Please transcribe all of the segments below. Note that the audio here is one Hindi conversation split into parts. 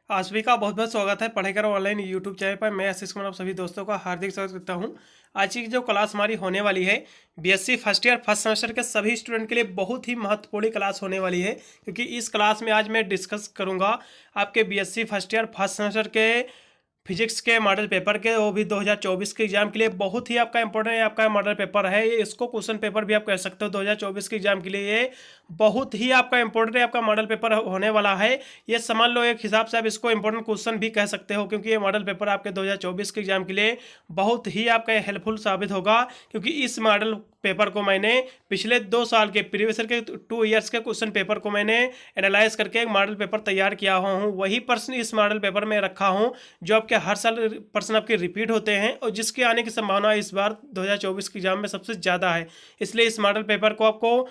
आप सभी का बहुत बहुत स्वागत है पढ़ाई करो ऑनलाइन यूट्यूब चैनल पर। मैं आशीष कुमार आप सभी दोस्तों का हार्दिक स्वागत करता हूं। आज की जो क्लास हमारी होने वाली है BSc first year first semester के सभी स्टूडेंट के लिए बहुत ही महत्वपूर्ण क्लास होने वाली है, क्योंकि इस क्लास में आज मैं डिस्कस करूंगा आपके BSc first year first semester के फिजिक्स के मॉडल पेपर के, वो भी 2024 के एग्जाम के लिए बहुत ही आपका इंपॉर्टेंट आपका मॉडल पेपर है। ये इसको क्वेश्चन पेपर भी आप कह सकते हो। 2024 के एग्जाम के लिए ये बहुत ही आपका इंपॉर्टेंट आपका मॉडल पेपर होने वाला है। ये समझ लो एक हिसाब से आप इसको इंपॉर्टेंट क्वेश्चन भी कह सकते हो, क्योंकि ये मॉडल पेपर आपके 2024 के एग्जाम के लिए बहुत ही आपका हेल्पफुल साबित होगा। क्योंकि इस मॉडल पेपर को मैंने पिछले 2 साल के प्रीवियस ईयर के 2 ईयर्स के क्वेश्चन पेपर को मैंने एनालाइज करके एक मॉडल पेपर तैयार किया हूँ। वही प्रश्न इस मॉडल पेपर में रखा हूँ जो आपके हर साल प्रश्न आपके रिपीट होते हैं और जिसके आने की संभावना इस बार 2024 के एग्जाम में सबसे ज़्यादा है। इसलिए इस मॉडल पेपर को आपको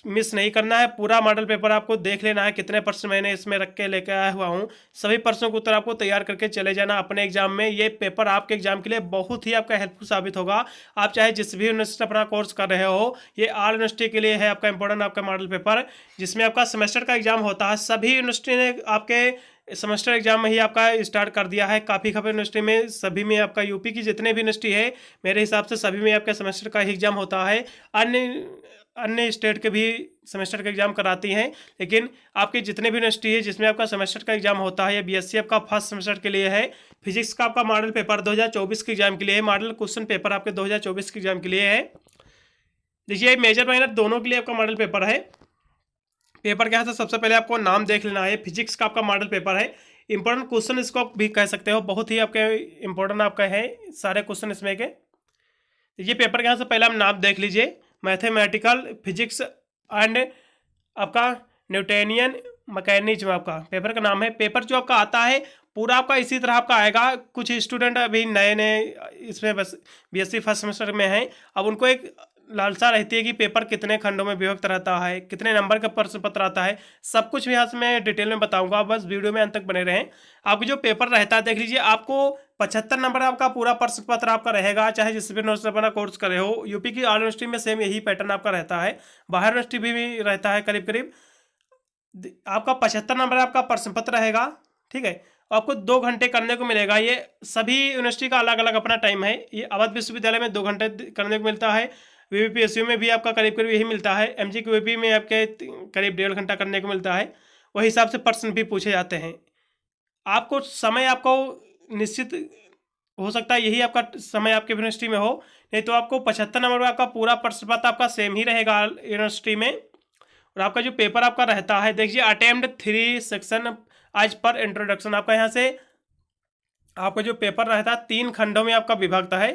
मिस नहीं करना है। पूरा मॉडल पेपर आपको देख लेना है, कितने प्रश्न मैंने इसमें रख के लेकर आया हुआ हूँ। सभी प्रश्नों को उत्तर आपको तैयार करके चले जाना अपने एग्जाम में। ये पेपर आपके एग्जाम के लिए बहुत ही आपका हेल्पफुल साबित होगा। आप चाहे जिस भी यूनिवर्सिटी अपना कोर्स कर रहे हो, ये ऑल यूनिवर्सिटी के लिए है आपका इंपॉर्टेंट आपका मॉडल पेपर, जिसमें आपका सेमेस्टर का एग्जाम होता है। सभी यूनिवर्सिटी ने आपके सेमेस्टर एग्जाम में ही आपका स्टार्ट कर दिया है। काफ़ी खबर यूनिवर्सिटी में सभी में आपका यूपी की जितने भी यूनिवर्सिटी है मेरे हिसाब से सभी में आपका सेमेस्टर का ही एग्जाम होता है। अन्य अन्य स्टेट के भी सेमेस्टर का एग्जाम कराती हैं, लेकिन आपके जितने भी यूनिवर्सिटी है जिसमें आपका सेमेस्टर का एग्जाम होता है, या बीएससी आपका फर्स्ट सेमेस्टर के लिए है। फिजिक्स का आपका मॉडल पेपर 2024 के एग्जाम के लिए है। मॉडल क्वेश्चन पेपर आपके 2024 के एग्जाम के लिए है। देखिए मेजर माइनर दोनों के लिए आपका मॉडल पेपर है। पेपर क्या है, सबसे पहले आपको नाम देख लेना है। फिजिक्स का आपका मॉडल पेपर है। इंपॉर्टेंट क्वेश्चन इसको आप भी कह सकते हो, बहुत ही आपके इंपॉर्टेंट आपका है सारे क्वेश्चन इसमें के। ये पेपर के यहाँ से पहले आप नाम देख लीजिए, मैथमेटिकल फिजिक्स एंड आपका न्यूटोनियन मैकेनिज्म आपका पेपर का नाम है। पेपर जो आपका आता है पूरा आपका इसी तरह आपका आएगा। कुछ स्टूडेंट अभी नए नए इसमें बस बीएससी फर्स्ट सेमेस्टर में हैं, अब उनको एक लालसा रहती है कि पेपर कितने खंडों में विभक्त रहता है, कितने नंबर का प्रश्न पत्र आता है। सब कुछ यहाँ से मैं डिटेल में बताऊंगा, बस वीडियो में अंत तक बने रहें। आपको जो पेपर रहता है देख लीजिए, आपको 75 नंबर आपका पूरा प्रश्न पत्र आपका रहेगा, चाहे जिस भी यूनिवर्सिटी अपना कोर्स करे हो। यूपी की ऑल यूनिवर्सिटी में सेम यही पैटर्न आपका रहता है, बाहर यूनिवर्सिटी भी रहता है करीब करीब। आपका 75 नंबर आपका प्रश्न पत्र रहेगा, ठीक है। आपको 2 घंटे करने को मिलेगा। ये सभी यूनिवर्सिटी का अलग अलग अपना टाइम है। ये अवध विश्वविद्यालय में 2 घंटे करने को मिलता है। वीवीपीएसयू में भी आपका करीब करीब यही मिलता है। एमजीक्यूवीपी में आपके करीब 1.5 घंटा करने को मिलता है। वही हिसाब से प्रश्न भी पूछे जाते हैं। आपको समय आपको निश्चित हो सकता है यही आपका समय आपके यूनिवर्सिटी में हो, नहीं तो आपको 75 नंबर आपका पूरा प्रश्न पत्र आपका सेम ही रहेगा यूनिवर्सिटी में। और आपका जो पेपर आपका रहता है देखिए, अटेम्प्ट 3 सेक्शन आज पर इंट्रोडक्शन। आपका यहाँ से आपका जो पेपर रहता है 3 खंडों में आपका विभक्त है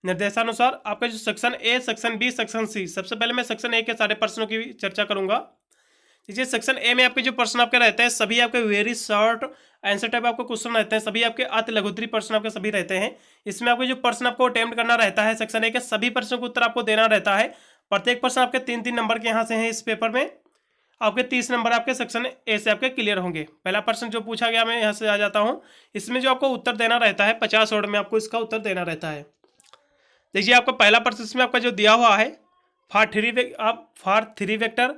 निर्देशानुसार। आपका जो section A, section B, section C. सबसे पहले मैं सेक्शन ए के सारे प्रश्नों की चर्चा करूंगा। देखिए सेक्शन ए में आपके जो प्रश्न आपके रहते हैं सभी आपके वेरी शॉर्ट आंसर टाइप आपको क्वेश्चन रहते हैं। सभी आपके अति लघुत्तरी प्रश्न आपके सभी रहते हैं। इसमें आपके जो प्रश्न आपको अटेम्प्ट करना रहता है सेक्शन ए के सभी प्रश्नों को उत्तर आपको देना रहता है। प्रत्येक प्रश्न आपके 3-3 नंबर के यहाँ से हैं। इस पेपर में आपके 30 नंबर आपके सेक्शन ए से आपके क्लियर होंगे। पहला प्रश्न जो पूछा गया मैं यहाँ से आ जाता हूँ। इसमें जो आपको उत्तर देना रहता है 50 वर्ड में आपको इसका उत्तर देना रहता है। देखिए आपका पहला प्रश्न इसमें आपका जो दिया हुआ है, for 3 vector,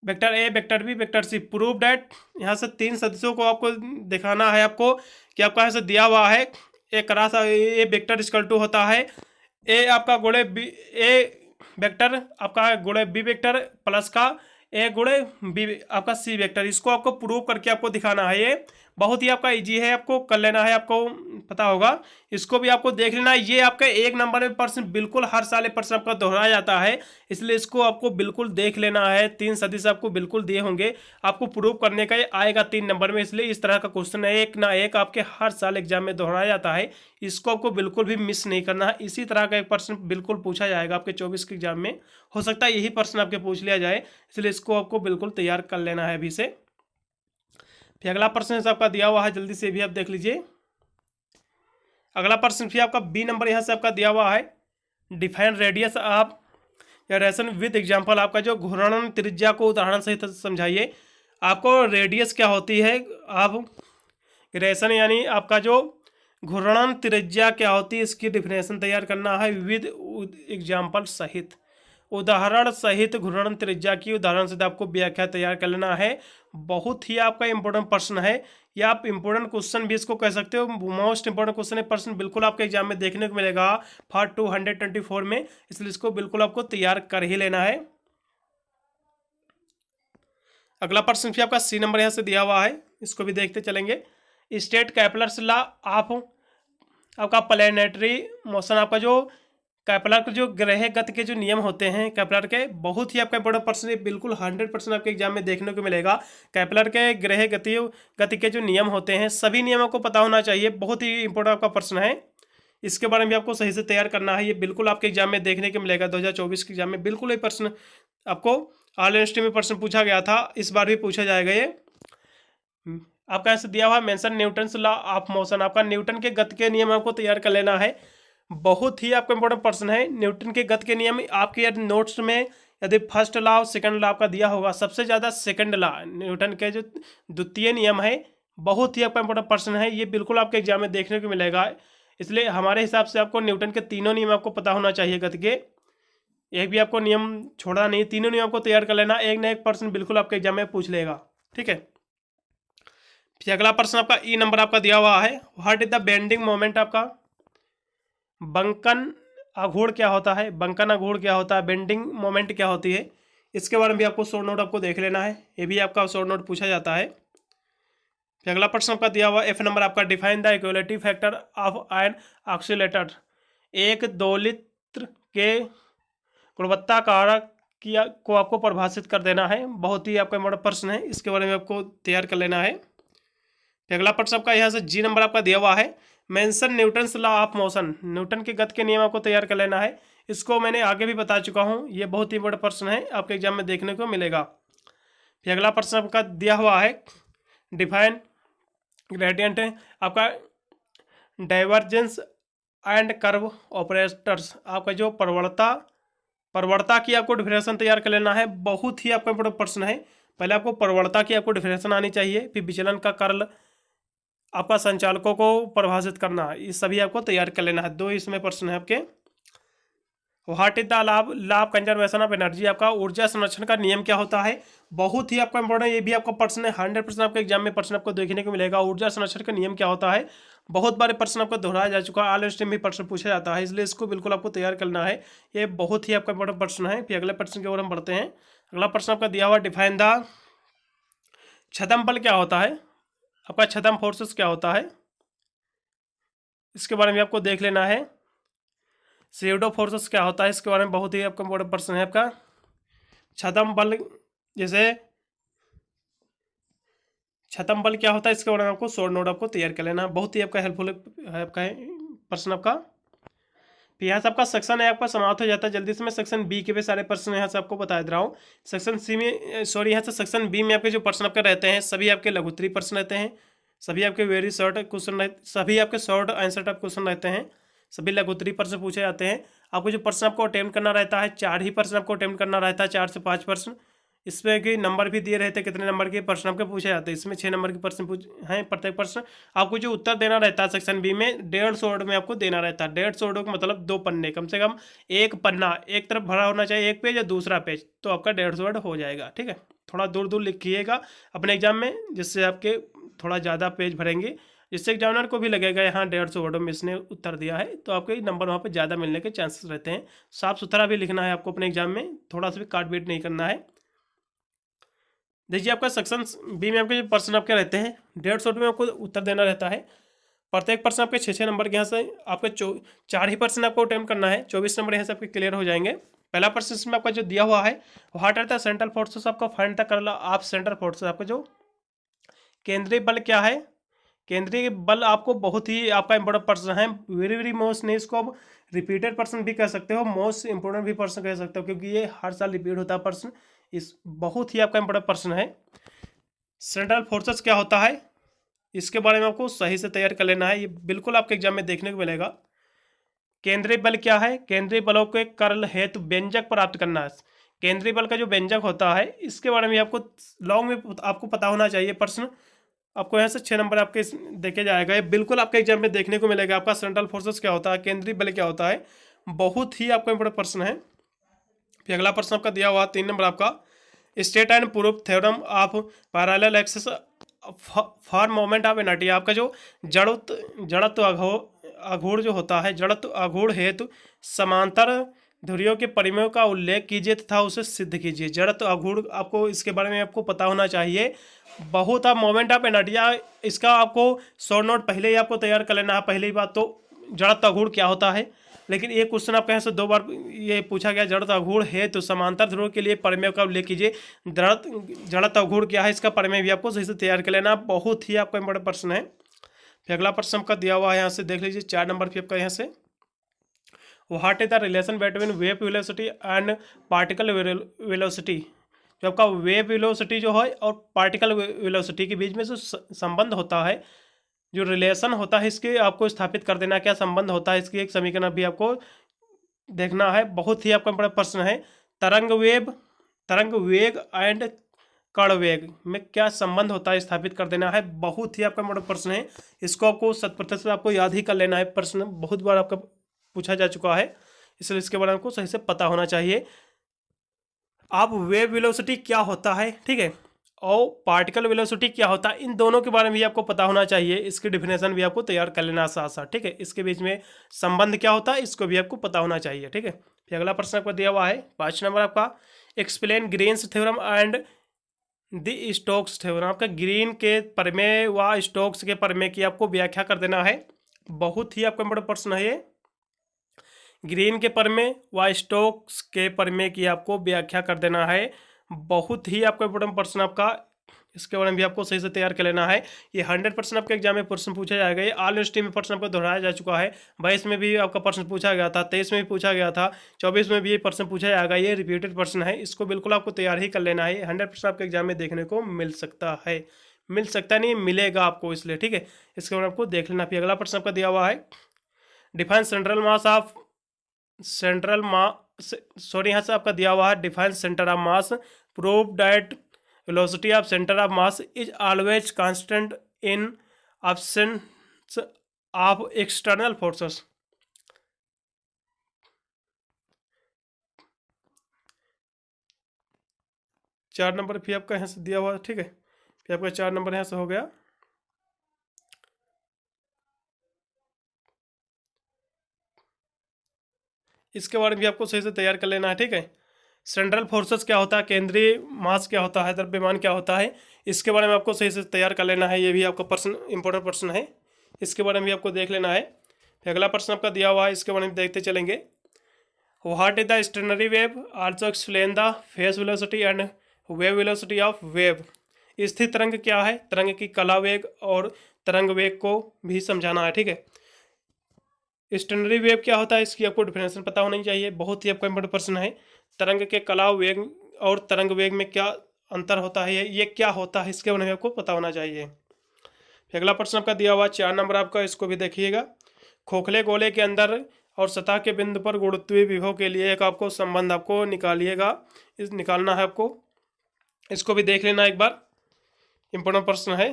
vector a, vector b, vector c, prove that. यहाँ से 3 सदस्यों को आपको दिखाना है आपको कि आपका यहाँ से दिया हुआ है A cross A vector equal to होता है ए आपका गुणे बी, ए वेक्टर आपका गुणे बी वेक्टर प्लस का ए गुणे बी आपका सी वेक्टर। इसको आपको प्रूव करके आपको दिखाना है। ये बहुत ही आपका इजी है, आपको कर लेना है, आपको पता होगा। इसको भी आपको देख लेना है। ये आपका 1 नंबर में प्रश्न बिल्कुल हर साल प्रश्न आपका दोहराया जाता है, इसलिए इसको आपको बिल्कुल देख लेना है। 3 सदिश आपको बिल्कुल दिए होंगे, आपको प्रूव करने का ये आएगा 3 नंबर में। इसलिए इस तरह का क्वेश्चन है, एक ना एक आपके हर साल एग्जाम में दोहराया जाता है। इसको आपको बिल्कुल भी मिस नहीं करना है। इसी तरह का एक प्रश्न बिल्कुल पूछा जाएगा आपके 24 के एग्जाम में। हो सकता है यही प्रश्न आपके पूछ लिया जाए, इसलिए इसको आपको बिल्कुल तैयार कर लेना है अभी से। फिर अगला प्रश्न आपका दिया हुआ है, जल्दी से भी आप देख लीजिए। अगला प्रश्न फिर आपका बी नंबर यहाँ से आपका दिया हुआ है, define radius of ration with example. आपका जो घूर्णन त्रिज्या को उदाहरण सहित समझाइए। आपको रेडियस क्या होती है, आप रेशन यानी आपका जो घूर्णन त्रिज्या क्या होती है इसकी डिफिनेशन तैयार करना है विद एग्जाम्पल सहित। उदाहरण सहित घूर्णन त्रिज्या की उदाहरण से आपको व्याख्या तैयार कर लेना है। बहुत ही आपका इंपॉर्टेंट प्रश्न है या आप इंपॉर्टेंट क्वेश्चन भी इसको कह सकते हो। मोस्ट इंपॉर्टेंट क्वेश्चन है प्रश्न बिल्कुल आपके एग्जाम में देखने को मिलेगा पार्ट 224 में, इसलिए इसको बिल्कुल आपको तैयार कर ही लेना है। अगला प्रश्न भी आपका सी नंबर यहाँ से दिया हुआ है, इसको भी देखते चलेंगे। स्टेट कैपलर्स लॉ आपका प्लैनेटरी मोशन, आपका जो कैपलर के जो ग्रह गति के जो नियम होते हैं कैपलर के, बहुत ही आपका बड़ा प्रश्न बिल्कुल 100% आपके एग्जाम में देखने को मिलेगा। कैपलर के ग्रह गति के जो नियम होते हैं सभी नियमों को पता होना चाहिए, बहुत ही इंपॉर्टेंट आपका प्रश्न है। इसके बारे में भी आपको सही से तैयार करना है, ये बिल्कुल आपके एग्जाम में देखने को मिलेगा। 2024 के एग्जाम में बिल्कुल ये प्रश्न आपको ऑल यूनिवर्सिटी में प्रश्न पूछा गया था, इस बार भी पूछा जाएगा। ये आपका ऐसे दिया हुआ mention Newton's law of motion, आपका न्यूटन के गति के नियम आपको तैयार कर लेना है। बहुत ही आपका इंपॉर्टेंट प्रश्न है। न्यूटन के गति के नियम आपके यदि नोट्स में यदि फर्स्ट लॉ और सेकंड लॉ आपका दिया होगा, सबसे ज़्यादा सेकंड लॉ न्यूटन के जो द्वितीय नियम है, बहुत ही आपका इंपॉर्टेंट प्रश्न है। ये बिल्कुल आपके एग्जाम में देखने को मिलेगा, इसलिए हमारे हिसाब से आपको न्यूटन के तीनों नियम आपको पता होना चाहिए गति के। एक भी आपको नियम छोड़ना नहीं, तीनों नियम को तैयार कर लेना, एक ना एक प्रश्न बिल्कुल आपके एग्जाम में पूछ लेगा। ठीक है, फिर अगला प्रश्न आपका ई नंबर आपका दिया हुआ है। What is the bending moment, आपका बंकन आघूर्ण क्या होता है, बंकन आघूर्ण क्या होता है, बेंडिंग मोमेंट क्या होती है, इसके बारे में भी आपको शॉर्ट नोट आपको देख लेना है, ये भी आपका शॉर्ट नोट पूछा जाता है। फिर अगला प्रश्न आपका दिया हुआ एफ नंबर आपका, define the equality factor of an oscillator, एक दोलित्र के गुणवत्ता कारक को आपको परिभाषित कर देना है, बहुत ही आपका इंपॉर्टेंट प्रश्न है, इसके बारे में आपको तैयार कर लेना है। फिर अगला प्रश्न आपका यहाँ से जी नंबर आपका दिया हुआ है, mention Newton's law of motion, Newton के गति के नियम आपको तैयार कर लेना है। इसको मैंने आगे भी बता चुका हूँ, ये बहुत ही इंपॉर्टेंट प्रश्न है, आपके एग्जाम में देखने को मिलेगा। फिर अगला प्रश्न आपका दिया हुआ है, डिफाइन ग्रेडियंट है आपका, डाइवर्जेंस एंड कर्व ऑपरेटर्स, आपका जो प्रवणता की आपको डिफिनेशन तैयार कर लेना है, बहुत ही आपका इंपॉर्टेंट प्रश्न है। पहले आपको प्रवणता की आपको डिफिनेशन आनी चाहिए, फिर विचलन का कर्ल, आपका संचालकों को परिभाषित करना, ये सभी आपको तैयार कर लेना है। दो इसमें प्रश्न है आपके। What is the law of conservation of energy, आपका ऊर्जा संरक्षण का नियम क्या होता है, बहुत ही आपका इंपॉर्टेंट, ये भी आपका प्रश्न है, 100% आपके एग्जाम में प्रश्न आपको देखने को मिलेगा। ऊर्जा संरक्षण का नियम क्या होता है, बहुत बार प्रश्न आपको दोहराया जा चुका है, ऑल यूनिवर्सिटी में प्रश्न पूछा जाता है, इसलिए इसको बिल्कुल आपको तैयार करना है, ये बहुत ही आपका इंपॉर्टेंट प्रश्न है। फिर अगले प्रश्न की ओर हम बढ़ते हैं। अगला प्रश्न आपका दिया हुआ, डिफाइन द छद्म बल क्या होता है, आपका छद्म फोर्सेस क्या होता है, इसके बारे में आपको देख लेना है। स्यूडो फोर्सेस क्या होता है, इसके बारे में बहुत ही आपका इंपॉर्टेंट प्रश्न है आपका। छद्म बल, जैसे छद्म बल क्या होता है, इसके बारे में आपको शॉर्ट नोट आपको तैयार कर लेना, बहुत ही आपका हेल्पफुल है आपका प्रश्न आपका। फिर यहाँ से आपका सेक्शन है आपका समाप्त हो जाता है जल्दी से। मैं सेक्शन बी के भी सारे प्रश्न यहाँ से आपको बता दे रहा हूँ। सेक्शन सी में यहाँ से सेक्शन बी में आपके जो प्रश्न आपके रहते हैं सभी आपके लघुत्तरीय प्रश्न रहते हैं, सभी आपके वेरी शॉर्ट क्वेश्चन, सभी आपके शॉर्ट आंसर टाइप क्वेश्चन रहते हैं, सभी लघुत्तरीय प्रश्न पूछे जाते हैं। आपको जो प्रश्न आपको अटेम्प्ट करना रहता है 4 ही प्रश्न आपको अटेम्प्ट करना रहता है, 4 से 5 प्रश्न। इसमें कि नंबर भी दिए रहते हैं, कितने नंबर के प्रश्न आपके पूछे जाते हैं, इसमें 6 नंबर के प्रश्न हैं प्रत्येक प्रश्न। आपको जो उत्तर देना रहता है सेक्शन बी में 150 वर्ड में आपको देना रहता है। 150 वर्ड का मतलब 2 पन्ने, कम से कम एक पन्ना एक तरफ भरा होना चाहिए, एक पेज या दूसरा पेज, तो आपका 150 वर्ड हो जाएगा। ठीक है, थोड़ा दूर दूर लिखिएगा अपने एग्जाम में, जिससे आपके थोड़ा ज़्यादा पेज भरेंगे, जिससे एग्जामिनर को भी लगेगा यहाँ 150 वर्डों में इसने उत्तर दिया है, तो आपके नंबर वहाँ पे ज़्यादा मिलने के चांसेस रहते हैं। साफ सुथरा भी लिखना है आपको अपने एग्जाम में, थोड़ा सा भी काट पीट नहीं करना है। देखिए आपका सेक्शन बी में आपके जो प्रश्न आपके रहते हैं 150 में आपको उत्तर देना रहता है। प्रत्येक प्रश्न आपके 6 नंबर के, यहाँ से आपके 4 ही प्रश्न आपको अटेम्प्ट करना है, 24 नंबर यहाँ से आपके क्लियर हो जाएंगे। पहला प्रश्न इसमें आपका जो दिया हुआ है, what are the central forces, आपका find the curl of central forces, आपका जो केंद्रीय बल क्या है, केंद्रीय बल आपको बहुत ही आपका इंपॉर्टेंट प्रश्न है, वेरी वेरी मोस्ट, नहीं इसको आप रिपीटेड प्रश्न भी कह सकते हो, मोस्ट इंपॉर्टेंट भी प्रश्न कह सकते हो, क्योंकि ये हर साल रिपीट होता है प्रश्न, इस बहुत ही आपका इंपॉर्टेंट प्रश्न है। सेंट्रल फोर्सेस क्या होता है, इसके बारे में आपको सही से तैयार कर लेना है, ये बिल्कुल आपके एग्जाम में देखने को मिलेगा। केंद्रीय बल क्या है, केंद्रीय बलों के कर्ल हेतु व्यंजक प्राप्त करना है, केंद्रीय बल का जो व्यंजक होता है इसके बारे में आपको लॉन्ग में आपको पता होना चाहिए। प्रश्न आपको यहाँ से 6 नंबर आपके देखे जाएगा, ये बिल्कुल आपके एग्जाम में देखने को मिलेगा। आपका सेंट्रल फोर्सेस क्या होता है, केंद्रीय बल क्या होता है, बहुत ही आपका इंपॉर्टेंट प्रश्न है। फिर अगला प्रश्न आपका दिया हुआ 3 नंबर आपका, state and proof theorem of parallel axis for moment of inertia, आपका जो जड़त्व आघूर्ण जो होता है, जड़त्व आघूर्ण हेतु समांतर धुरियों के परिमेयों का उल्लेख कीजिए तथा उसे सिद्ध कीजिए। जड़त्व आघूर्ण, आपको इसके बारे में आपको पता होना चाहिए। बहुत आप मोमेंट ऑफ इनर्टी, इसका आपको शॉर्ट नोट पहले ही आपको तैयार कर लेना है। पहले ही बात तो जड़त्व आघूर्ण क्या होता है, लेकिन एक क्वेश्चन आपके यहाँ से 2 बार ये पूछा गया, जड़त्व आघूर्ण है तो समांतर ध्रुव के लिए परिमेय का उल्लेख कीजिए। जड़त्व आघूर्ण क्या है, इसका परिमेय भी आपको सही से तैयार कर लेना। बहुत ही आपका इंपॉर्टेंट प्रश्न है। फिर अगला प्रश्न आपका दिया हुआ है, यहाँ से देख लीजिए 4 नंबर फिर आपका यहाँ से, what is the relation between wave velocity and particle velocity. जो आपका वेव वेलोसिटी जो है और पार्टिकल वेलोसिटी के बीच में जो संबंध होता है, जो रिलेशन होता है, इसके आपको स्थापित कर देना। क्या संबंध होता है, इसकी एक समीकरण भी आपको देखना है। बहुत ही आपका बड़ा प्रश्न है। तरंग वेग एंड कण वेग में क्या संबंध होता है, स्थापित कर देना है। बहुत ही आपका बड़ा प्रश्न है। इसको आपको 100% आपको याद ही कर लेना है। प्रश्न बहुत बार आपका पूछा जा चुका है, इसलिए इसके बारे में आपको सही से पता होना चाहिए। आप वेव वेलोसिटी क्या होता है, ठीक है, और पार्टिकल वेलोसिटी क्या होता है, इन दोनों के बारे में भी आपको पता होना चाहिए। इसकी डिफिनेशन भी आपको तैयार कर लेना साथ साथ, ठीक है। इसके बीच में संबंध क्या होता है, इसको भी आपको पता होना चाहिए, ठीक है। फिर अगला प्रश्न आपको दिया हुआ है 5 नंबर आपका, explain Green's theorem and the Stokes theorem. आपका ग्रीन के प्रमेय व स्टोक्स के प्रमेय की आपको व्याख्या कर देना है। बहुत ही आपका बड़ा प्रश्न है ये। ग्रीन के प्रमेय व स्टोक्स के प्रमेय की आपको व्याख्या कर देना है। बहुत ही आपका इंपॉर्टेंट प्रश्न आपका, इसके बारे में भी आपको सही से तैयार कर लेना है। ये 100% आपके एग्जाम में प्रश्न पूछा जाएगा। ये ऑल यूनिवर्सिटी में प्रश्न आपको दोहराया जा चुका है। 22 में भी आपका प्रश्न पूछा गया था, 23 में भी पूछा गया था, 24 में भी ये प्रश्न पूछा जाएगा। ये रिपीटेड प्रश्न है, इसको बिल्कुल आपको तैयार ही कर लेना है। 100% आपके एग्जाम में देखने को मिल सकता है, मिल सकता नहीं, मिलेगा आपको, इसलिए ठीक है। इसके बारे में आपको देख लेना। फिर अगला प्रश्न आपका दिया हुआ है, डिफाइन सेंट्रल मास ऑफ यहाँ से आपका दिया हुआ है, define centre of mass, prove that velocity of centre of mass is always constant in absence of external forces. चार नंबर फिर आपका यहाँ से दिया हुआ है, ठीक है। फिर आपका 4 नंबर यहाँ से हो गया। इसके बारे में भी आपको सही से तैयार कर लेना है, ठीक है। सेंट्रल फोर्सेस क्या होता है, केंद्रीय मास क्या होता है, द्रव्यमान क्या होता है, इसके बारे में आपको सही से तैयार कर लेना है। ये भी आपका प्रश्न इंपॉर्टेंट प्रश्न है, इसके बारे में भी आपको देख लेना है। फिर अगला प्रश्न आपका दिया हुआ है, इसके बारे में देखते चलेंगे। What is the stationary wave, also explain the face velocity and wave velocity of wave. स्थिर तरंग क्या है, तरंग की कला वेग और तरंग वेग को भी समझाना है, ठीक है। स्टेशनरी वेव क्या होता है, इसकी आपको डिफिनेशन पता होनी चाहिए। बहुत ही आपका इंपॉर्टेंट प्रश्न है। तरंग के कला वेग और तरंग वेग में क्या अंतर होता है, ये क्या होता है, इसके बारे में आपको पता होना चाहिए। फिर अगला प्रश्न आपका दिया हुआ 4 नंबर आपका, इसको भी देखिएगा। खोखले गोले के अंदर और सतह के बिंदु पर गुरुत्वीय विभव के लिए एक आपको संबंध आपको निकालना है आपको, इसको भी देख लेना एक बार, इंपॉर्टेंट प्रश्न है।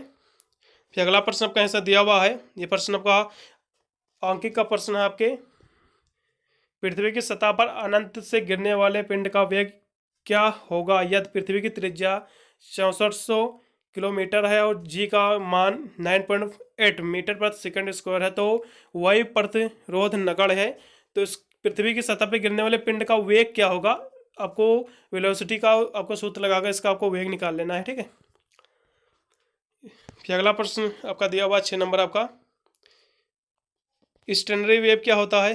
फिर अगला प्रश्न आपका ऐसा दिया हुआ है, ये प्रश्न आपका अंकित का प्रश्न है आपके। पृथ्वी की सतह पर अनंत से गिरने वाले पिंड का वेग क्या होगा यदि पृथ्वी की त्रिज्या 6400 किलोमीटर है और जी का मान 9.8 मीटर प्रति सेकंड स्क्वायर है, तो वायु प्रतिरोध नगण्य है। तो इस पृथ्वी की सतह पर गिरने वाले पिंड का वेग क्या होगा, आपको वेलोसिटी का आपको सूत्र लगाकर इसका आपको वेग निकाल लेना है, ठीक है। फिर अगला प्रश्न आपका दिया हुआ 6 नंबर आपका, स्टेशनरी वेव क्या होता है,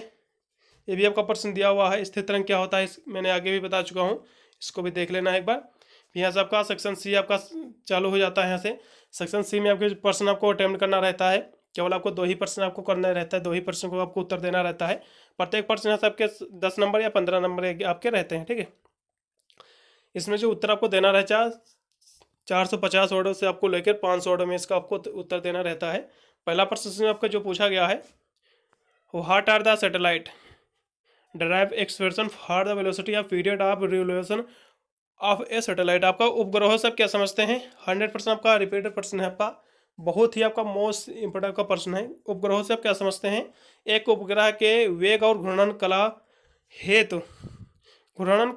ये भी आपका प्रश्न दिया हुआ है। स्थिर तरंग क्या होता है, मैंने आगे भी बता चुका हूँ, इसको भी देख लेना है एक बार। यहाँ से आपका सेक्शन सी आपका चालू हो जाता है। यहाँ से सेक्शन सी में आपके प्रश्न आपको अटेम्प्ट करना रहता है। केवल आपको 2 ही प्रश्न आपको करना रहता है, 2 ही प्रश्न को आपको उत्तर देना रहता है। प्रत्येक प्रश्न से आपके 10 नंबर या 15 नंबर आपके रहते हैं, ठीक है। इसमें जो उत्तर आपको देना रहता है 450 वर्डों से आपको लेकर 500 वर्डों में इसका आपको उत्तर देना रहता है। पहला प्रश्न में आपका जो पूछा गया है, what are the satellite derive expression for the velocity of period of revolution of a satellite। आपका उपग्रह सब क्या समझते हैं, 100% आपका रिपीटेड प्रश्न है आपका, बहुत ही आपका मोस्ट इंपोर्टेंट का प्रश्न है। उपग्रह से आप क्या समझते हैं, एक उपग्रह के वेग और घूर्णन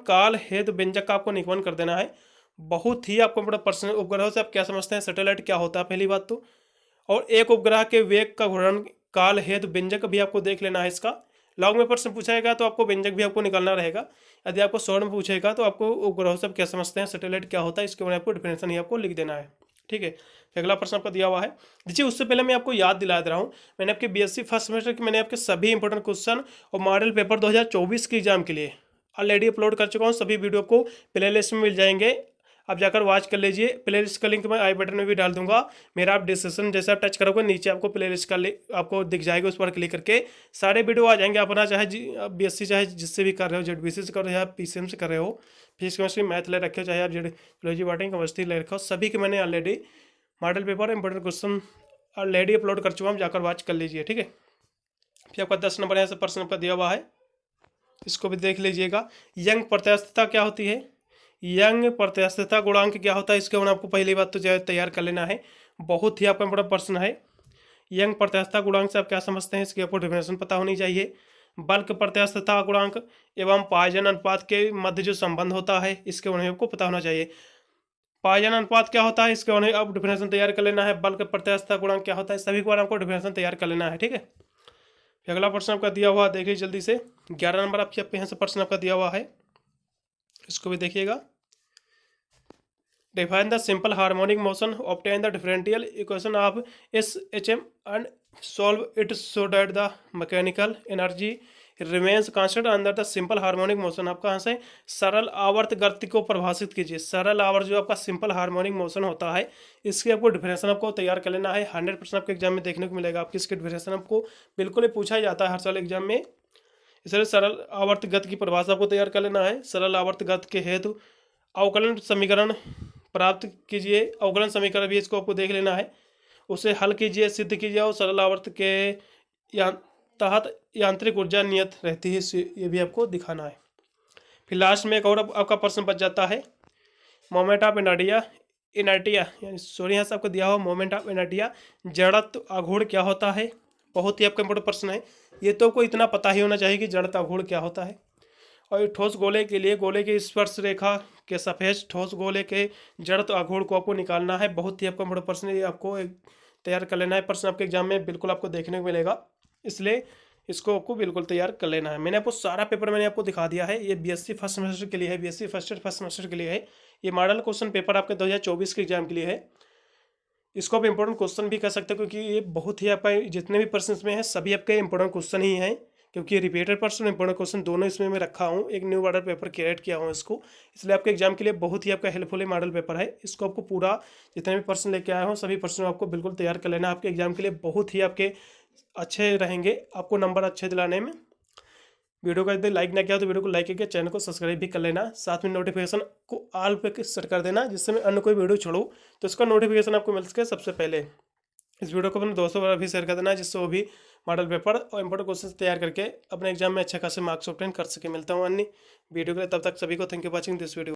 काल हेतु व्यंजक का आपको निगमन कर देना है। बहुत ही आपको बड़ा प्रश्न, उपग्रहों से आप क्या समझते हैं, सैटेलाइट क्या होता है पहली बात तो, और एक उपग्रह के वेग का घूर्णन काल हेतु व्यंजक भी आपको देख लेना है इसका। लॉग में प्रश्न पूछेगा तो आपको व्यंजक भी आपको निकालना रहेगा। यदि आपको शॉर्ट में पूछेगा तो आपको उपग्रहों से आप क्या समझते हैं, सैटेलाइट क्या होता है, इसके बारे में आपको डिफिनेशन ही आपको लिख देना है। ठीक है, अगला प्रश्न आपका दिया हुआ है। देखिए उससे पहले मैं आपको याद दिला दे रहा हूँ, मैंने आपके बीएससी फर्स्ट सेमेस्टर के मैंने आपके सभी इंपॉर्टेंट क्वेश्चन और मॉडल पेपर 2024 के एग्जाम के लिए ऑलरेडी अपलोड कर चुका हूँ। सभी वीडियो को प्ले लिस्ट में मिल जाएंगे, आप जाकर वॉच कर लीजिए। प्ले लिस्ट का लिंक मैं आई बटन में भी डाल दूंगा मेरा। आप डिस्क्रिप्शन जैसे आप टच करोगे नीचे आपको प्ले लिस्ट का आपको दिख जाएगा, उस पर क्लिक करके सारे वीडियो आ जाएंगे। अपना चाहे बीएससी चाहे जिससे भी कर रहे हो, जेडबीसी से कर रहे हो या पीसीएम से कर रहे हो, फिजिक्स केमिस्ट्री मैथ ले रखे हो, चाहे आप जियोलॉजी बॉटनी केमिस्ट्री ले रखे हो, सभी के मैंने already model paper important question already upload कर चुका हूँ, जाकर वॉच कर लीजिए। ठीक है, फिर आपका 10 नंबर यहाँ से प्रश्न आपका दिया हुआ है, इसको भी देख लीजिएगा। यंग प्रत्यास्थता क्या होती है, यंग प्रत्यास्थता गुणांक क्या होता है, इसके बारे में आपको पहली बात तो तैयार कर लेना है। बहुत ही आपका बड़ा प्रश्न है। यंग प्रत्यास्थता गुणांक से आप क्या समझते हैं, इसकी आपको डेफिनेशन पता होनी चाहिए। बल्क प्रत्यास्थता गुणांक एवं पॉइजन अनुपात के मध्य जो संबंध होता है, इसके बारे में आपको पता होना चाहिए। पॉइजन अनुपात क्या होता है, इसके बारे में आप डिफिनेशन तैयार कर लेना है। बल्क प्रत्यास्थता गुणांक क्या होता है, सभी को आपको डिफिनेशन तैयार कर लेना है। ठीक है, अगला प्रश्न आपका दिया हुआ देखिए जल्दी से। 11 नंबर आपके यहाँ से प्रश्न आपका दिया हुआ है, इसको भी देखिएगा। Define the simple harmonic motion, obtain the differential equation of SHM and solve it so that the mechanical energy remains constant under the simple harmonic motion। आप कहाँ से सरल आवर्त गति को परिभाषित कीजिए। सरल आवर्त जो आपका सिंपल हार्मोनिक मोशन होता है, इसकी आपको डिफिनेशन आपको तैयार कर लेना है। 100% आपके एग्जाम में देखने को मिलेगा। आपकी इसकी डिफिनेशन आपको बिल्कुल ही पूछा जाता है हर साल एग्जाम में, इसलिए सरल आवर्त गति की परिभाषा आपको तैयार कर लेना है। सरल आवर्त गति के हेतु अवकलन समीकरण प्राप्त कीजिए। अवकलन समीकरण भी इसको आपको देख लेना है, उसे हल कीजिए, सिद्ध कीजिए और सरल आवर्त के तहत यांत्रिक ऊर्जा नियत रहती है, ये भी आपको दिखाना है। फिर लास्ट में एक और आपका प्रश्न बच जाता है, मोमेंट ऑफ इनर्टिया यानी सॉरी यहाँ से आपको दिया हुआ मोमेंट ऑफ इनर्टिया, जड़त्व आघूर्ण क्या होता है। बहुत ही आपका इंपॉर्टेंट प्रश्न है, ये तो आपको इतना पता ही होना चाहिए कि जड़त्व आघूर्ण क्या होता है। और ठोस गोले के लिए गोले की स्पर्श रेखा के सापेक्ष ठोस गोले के जड़त्व आघूर्ण को आपको निकालना है। बहुत ही आपका बड़ा प्रश्न है, ये आपको तैयार कर लेना है। प्रश्न आपके एग्जाम में बिल्कुल आपको देखने को मिलेगा, इसलिए इसको आपको बिल्कुल तैयार कर लेना है। मैंने आपको सारा पेपर मैंने आपको दिखा दिया है। ये बीएससी फर्स्ट सेमेस्टर के लिए है, बीएससी फर्स्ट सेमेस्टर के लिए है। ये मॉडल क्वेश्चन पेपर आपके 2024 के एग्जाम के लिए है। इसको आप इंपॉर्टेंट क्वेश्चन भी कर सकते हो, क्योंकि ये बहुत ही आपका जितने भी प्रश्न इसमें हैं सभी आपके इंपॉर्टेंट क्वेश्चन ही हैं, क्योंकि रिपीटेड प्रश्न इंपॉर्टेंट क्वेश्चन दोनों इसमें मैं रखा हूँ। एक न्यू मॉडल पेपर क्रिएट किया हूँ इसको, इसलिए आपके एग्जाम के लिए बहुत ही आपका हेल्पफुल मॉडल पेपर है। इसको आपको पूरा जितने भी प्रश्न लेके आए हो सभी प्रश्न आपको बिल्कुल तैयार कर लेना। आपके एग्जाम के लिए बहुत ही आपके अच्छे रहेंगे, आपको नंबर अच्छे दिलाने में। वीडियो को यदि लाइक ना किया तो वीडियो को लाइक करके चैनल को सब्सक्राइब भी कर लेना। साथ में नोटिफिकेशन को ऑल पे सेट कर देना, जिससे मैं अन्य कोई वीडियो छोड़ूँ तो इसका नोटिफिकेशन आपको मिल सके सबसे पहले। इस वीडियो को अपने दोस्तों पर भी शेयर कर देना, जिससे वो भी मॉडल पेपर और इंपॉर्टेंट क्वेश्चन तैयार करके अपने एग्जाम में अच्छे खासे मार्क्स ऑब्टेन कर सके। मिलता हूँ अन्य वीडियो के लिए, तब तक सभी को thank you watching this video.